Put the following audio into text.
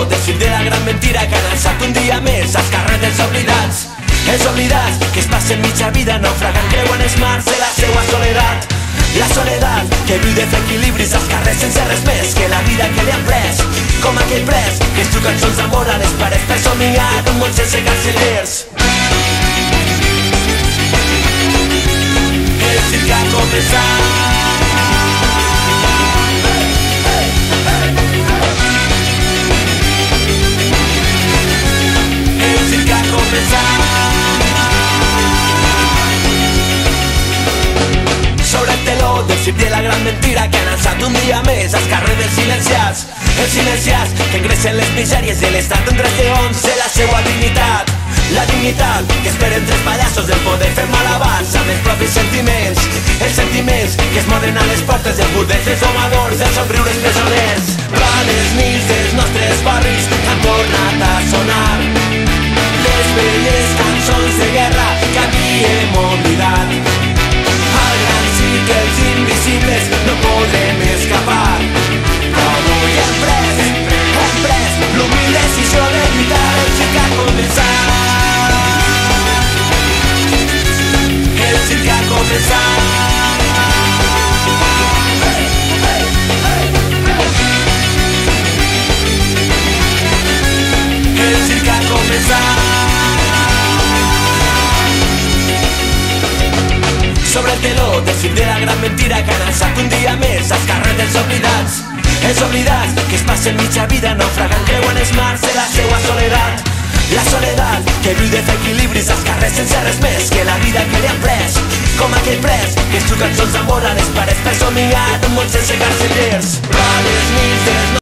Sóbrate-lo del fil de la gran mentira que han alçat un dia més als carrers dels oblidats. Els oblidats que es passen mitja vida naufragant, creuen els mars de la seua soledat. La soledat que viu de fer equilibris als carrers sense res més que la vida que li han pres. Com aquell pres que escriu cançons d'amor a les parets per somiar un món sense cancellers. El circ ha començat. El circ ha començat. Sóbrate-lo del circ de la gran mentira que han alçat un dia més als carrers dels silenciats. Els silenciats que ingressen les misèries de l'estat en drets d'ons de la seua dignitat. La dignitat que esperen tres pallassos del poder fer malabars amb els propis sentiments. Els sentiments que es moren a les portes dels burdels, dels domadors, dels somriures presoners. Les nits dels nostres barris han tornat a sonar les velles cançons de guerra que havíem oblidat. Al gran circ els invisibles no podrem escapar. Avui hem pres l'humil decisió de lluitar. El circ ha començat. El circ ha començat. El circ ha començat. Sóbrate-lo del circ de la gran mentira que han alçat un dia més als carrers dels oblidats. Els oblidats que es passen mitja vida naufragant, creuen els mars de la seua soledat. La soledat que viu de fer equilibris als carrers sense res més que la vida que li han pres. Com aquell pres que escriu cançons d'amor a les parets per somiar un món sense cancellers. Les nits dels